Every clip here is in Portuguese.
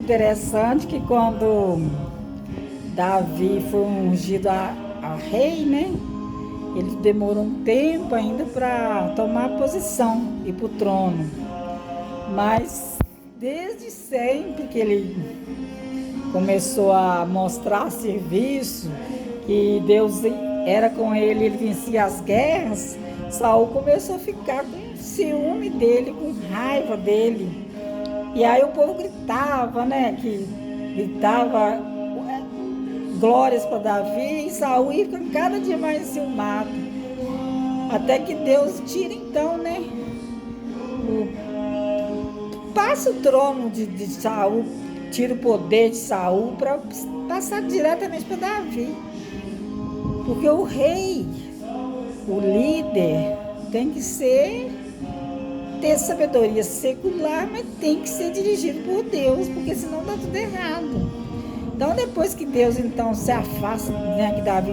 Interessante que quando Davi foi ungido a rei, né? Ele demorou um tempo ainda para tomar posição e para o trono. Mas desde sempre que ele começou a mostrar serviço, que Deus era com ele, ele vencia as guerras, Saul começou a ficar com ciúme dele, com raiva dele. E aí o povo gritava, né? Gritava glórias para Davi, e Saul ia ficando cada dia mais enciumado. Até que Deus tira então, né? Passa o trono de Saul, tira o poder de Saul para passar diretamente para Davi. Porque o rei, o líder, tem que ter sabedoria secular, mas tem que ser dirigido por Deus, porque senão dá tudo errado. Então, depois que Deus então se afasta, né, que Davi,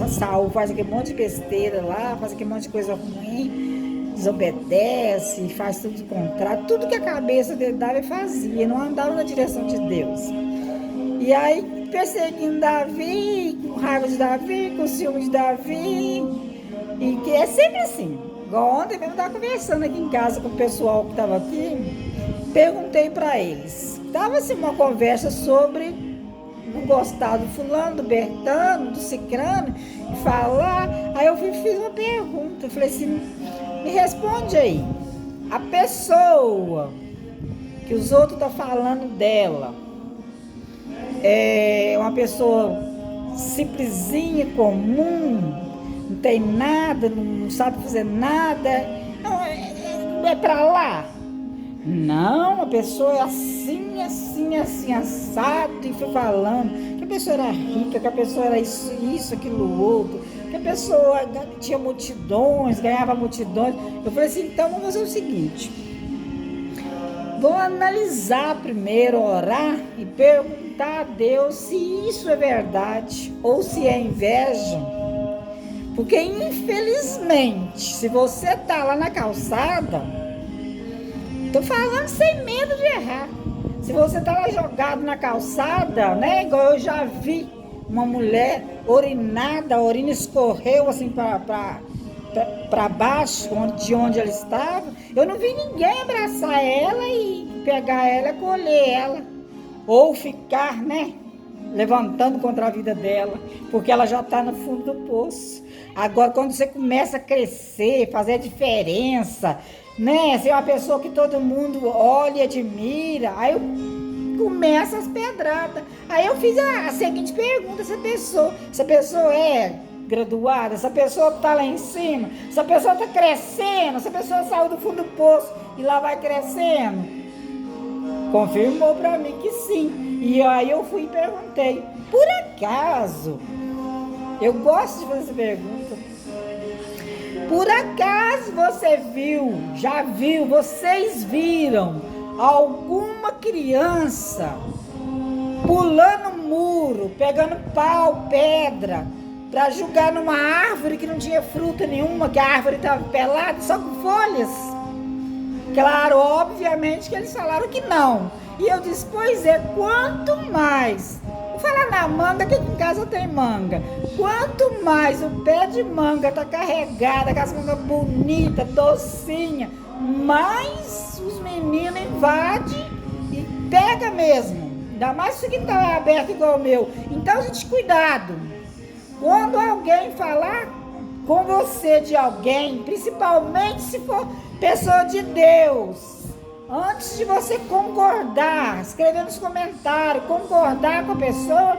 Saul faz aquele monte de besteira lá, faz aquele monte de coisa ruim, desobedece, faz tudo o contrário, tudo que a cabeça dele Davi fazia, não andava na direção de Deus. E aí, perseguindo Davi, com raiva de Davi, com ciúme de Davi, e que é sempre assim. Igual ontem mesmo eu estava conversando aqui em casa com o pessoal que estava aqui, perguntei para eles. Estava assim uma conversa sobre não gostar do fulano, do Bertano, do Cicrano, e falar. Aí eu fiz uma pergunta, eu falei assim, me responde aí, a pessoa que os outros estão falando dela é uma pessoa simplesinha, comum, não tem nada, não sabe fazer nada, não é pra lá. Não, a pessoa é assim, assado, e foi falando que a pessoa era rica, que a pessoa era isso, aquilo, outro, que a pessoa tinha multidões, ganhava multidões. Eu falei assim, então vamos fazer o seguinte, vamos analisar primeiro, orar e perguntar a Deus se isso é verdade ou se é inveja. Porque infelizmente, se você tá lá na calçada, tô falando sem medo de errar. Se você tá lá jogado na calçada, né? Igual eu já vi uma mulher urinada, a urina escorreu assim para baixo, de onde ela estava. Eu não vi ninguém abraçar ela e pegar ela, colher ela. Ou ficar, né? Levantando contra a vida dela, porque ela já está no fundo do poço. Agora, quando você começa a crescer, fazer a diferença, né? Ser uma pessoa que todo mundo olha e admira, aí começa as pedradas. Aí eu fiz a seguinte pergunta: essa pessoa é graduada, essa pessoa está lá em cima, essa pessoa está crescendo, essa pessoa saiu do fundo do poço e lá vai crescendo. Confirmou para mim que sim. E aí eu fui e perguntei, por acaso, eu gosto de fazer essa pergunta, por acaso vocês viram alguma criança pulando muro, pegando pau, pedra, para jogar numa árvore que não tinha fruta nenhuma, que a árvore estava pelada, só com folhas? Claro, obviamente que eles falaram que não. E eu disse, pois é, quanto mais, vou falar na manga, que aqui em casa tem manga, quanto mais o pé de manga tá carregado, aquelas mangas bonitas, docinha, mais os meninos invadem e pega mesmo. Ainda mais se o quintal é aberto igual o meu. Então, gente, cuidado. Quando alguém falar com você de alguém, principalmente se for pessoa de Deus, antes de você concordar, escrever nos comentários, concordar com a pessoa,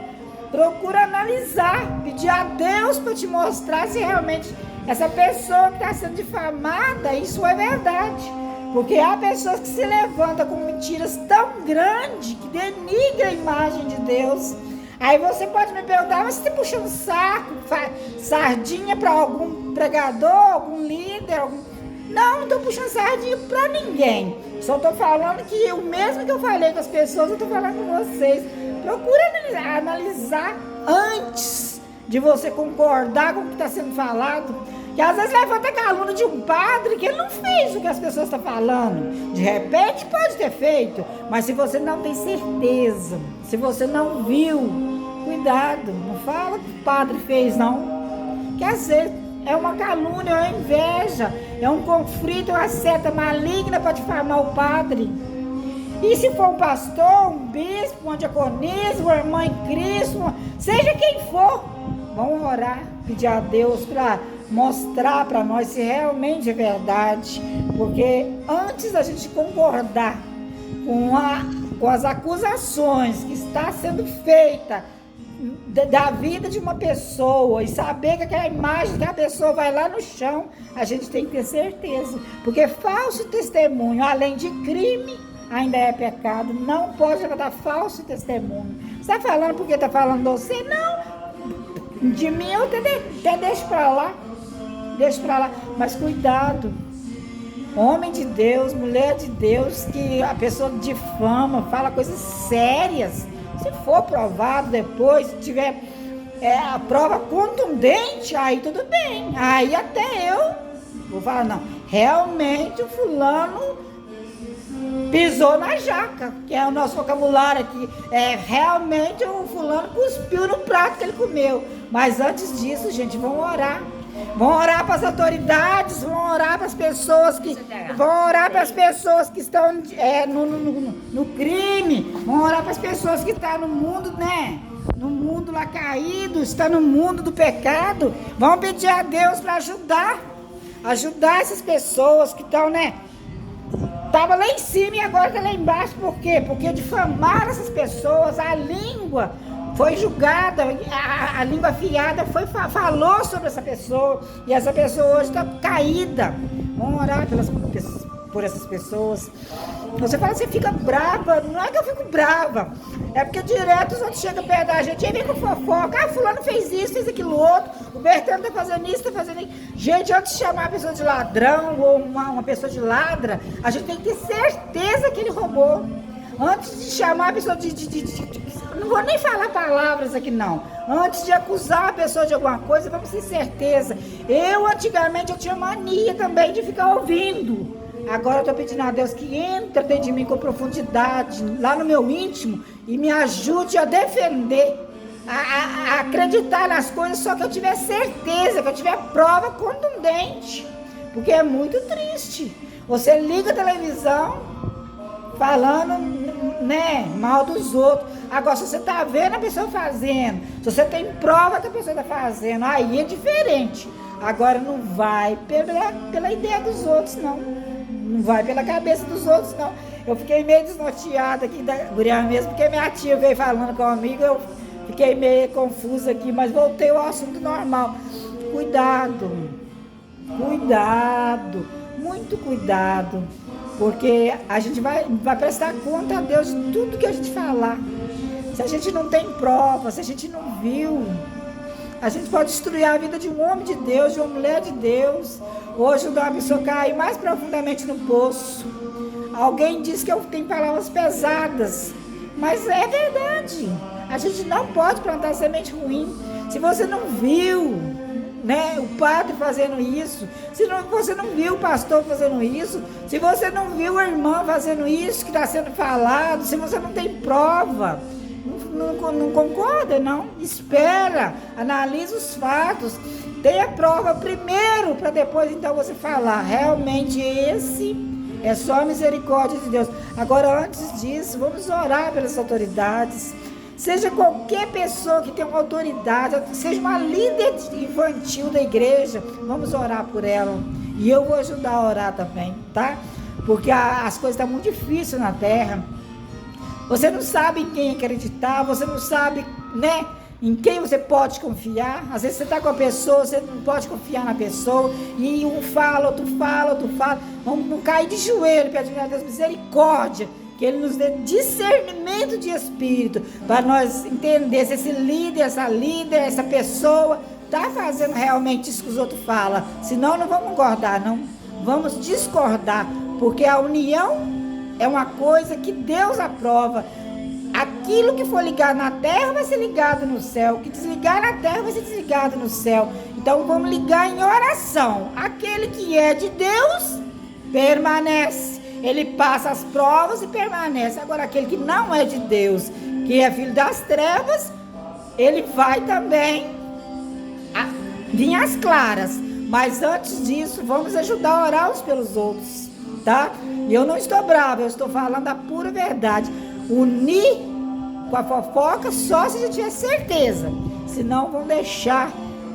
procura analisar, pedir a Deus para te mostrar se realmente essa pessoa que está sendo difamada, isso é verdade. Porque há pessoas que se levantam com mentiras tão grandes que denigram a imagem de Deus. Aí você pode me perguntar, mas você está puxando saco, sardinha para algum pregador, algum líder, Não estou puxando sardinha para ninguém. Só estou falando que o mesmo que eu falei com as pessoas, eu estou falando com vocês. Procura analisar antes de você concordar com o que está sendo falado. Que às vezes levanta a calúnia de um padre que ele não fez o que as pessoas estão falando. De repente pode ter feito, mas se você não tem certeza, se você não viu, cuidado, não fala que o padre fez, não. Que às vezes é uma calúnia, é uma inveja, é um conflito, uma seta maligna para difamar o padre. E se for um pastor, um bispo, uma diaconisa, uma irmã em Cristo, seja quem for, vamos orar, pedir a Deus para mostrar para nós se realmente é verdade. Porque antes da gente concordar com as acusações que está sendo feita da vida de uma pessoa e saber que aquela imagem que a pessoa vai lá no chão, a gente tem que ter certeza. Porque falso testemunho, além de crime, ainda é pecado. Não pode dar falso testemunho. Você está falando porque está falando de você? Não. De mim eu até deixo para lá. Deixa para lá. Mas cuidado. Homem de Deus, mulher de Deus, que a pessoa difama, fala coisas sérias. Se for provado depois, se tiver a prova contundente, aí tudo bem. Aí até eu vou falar, não. Realmente o fulano pisou na jaca, que é o nosso vocabulário aqui. Realmente o fulano cuspiu no prato que ele comeu. Mas antes disso, gente, vamos orar. Vão orar para as autoridades, vão orar para as pessoas que estão no crime, vão orar para as pessoas que estão no mundo, né? No mundo lá caído, está no mundo do pecado. Vão pedir a Deus para ajudar essas pessoas que estão, né? Estava lá em cima e agora está lá embaixo. Por quê? Porque difamaram essas pessoas, a língua foi julgada, a língua afiada falou sobre essa pessoa, e essa pessoa hoje está caída. Vamos orar por essas pessoas. Você fala, você fica brava. Não é que eu fico brava, é porque direto os outros chegam perto da gente e vem com fofoca. Fulano fez isso, fez aquilo outro, o Bertano está fazendo isso, está fazendo isso. Gente, antes de chamar a pessoa de ladrão ou uma pessoa de ladra, a gente tem que ter certeza que ele roubou. Antes de chamar a pessoa não vou nem falar palavras aqui não. Antes de acusar a pessoa de alguma coisa, vamos ter certeza. Antigamente eu tinha mania também de ficar ouvindo. Agora eu estou pedindo a Deus que entre dentro de mim com profundidade, lá no meu íntimo, e me ajude a defender, a acreditar nas coisas, só que eu tiver certeza, que eu tiver prova contundente. Porque é muito triste. Você liga a televisão falando, né, mal dos outros. Agora, se você está vendo a pessoa fazendo, se você tem prova que a pessoa está fazendo, aí é diferente. Agora, não vai pela ideia dos outros, não. Não vai pela cabeça dos outros, não. Eu fiquei meio desnorteada aqui da guria mesmo, porque minha tia veio falando comigo, eu fiquei meio confusa aqui, mas voltei ao assunto normal. Cuidado, muito cuidado. Porque a gente vai prestar conta a Deus de tudo que a gente falar. Se a gente não tem prova, se a gente não viu, a gente pode destruir a vida de um homem de Deus, de uma mulher de Deus. Hoje uma pessoa cai mais profundamente no poço. Alguém diz que eu tenho palavras pesadas, mas é verdade. A gente não pode plantar semente ruim. Se você não viu, né, o padre fazendo isso, se você não viu o pastor fazendo isso, se você não viu a irmã fazendo isso que está sendo falado, se você não tem prova, não concorda, não? Espera, analisa os fatos, tenha prova primeiro, para depois então você falar, realmente esse é só a misericórdia de Deus. Agora, antes disso, vamos orar pelas autoridades. Seja qualquer pessoa que tenha uma autoridade, seja uma líder infantil da igreja, vamos orar por ela. E eu vou ajudar a orar também, tá? Porque as coisas estão muito difíceis na terra. Você não sabe em quem acreditar, você não sabe, né, em quem você pode confiar. Às vezes você está com a pessoa, você não pode confiar na pessoa, e um fala, outro fala, outro fala. Vamos cair de joelho, pedindo a Deus misericórdia, que Ele nos dê discernimento de espírito, para nós entender se esse líder, essa pessoa está fazendo realmente isso que os outros falam. Senão não vamos concordar, não. Vamos discordar, porque a união é uma coisa que Deus aprova. Aquilo que for ligado na terra vai ser ligado no céu, o que desligar na terra vai ser desligado no céu. Então Então vamos ligar em oração. Aquele que é de Deus permanece. Ele passa as provas e permanece. Agora aquele que não é de Deus, que é filho das trevas, ele vai também vir às claras. Mas antes disso, vamos ajudar a orar uns pelos outros, tá? E eu não estou brava, eu estou falando a pura verdade. Unir com a fofoca só se a gente tiver certeza. Senão vão deixar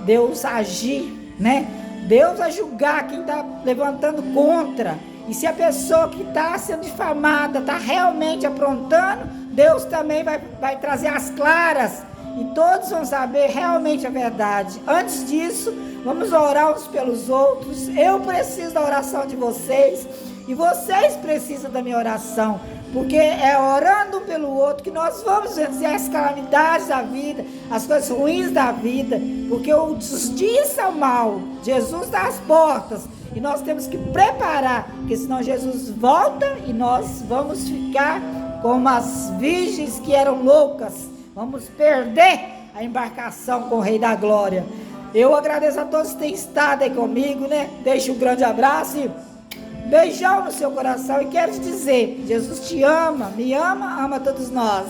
Deus agir, né? Deus vai julgar quem está levantando contra. E se a pessoa que está sendo difamada está realmente aprontando, Deus também vai trazer as claras. E todos vão saber realmente a verdade. Antes disso, vamos orar uns pelos outros. Eu preciso da oração de vocês. E vocês precisam da minha oração. Porque é orando um pelo outro que nós vamos vencer as calamidades da vida, as coisas ruins da vida. Porque os dias são maus. Jesus está às portas. E nós temos que preparar. Porque senão Jesus volta e nós vamos ficar como as virgens que eram loucas. Vamos perder a embarcação com o Rei da Glória. Eu agradeço a todos que têm estado aí comigo, né? Deixo um grande abraço e beijão no seu coração. E quero te dizer, Jesus te ama, me ama, ama todos nós.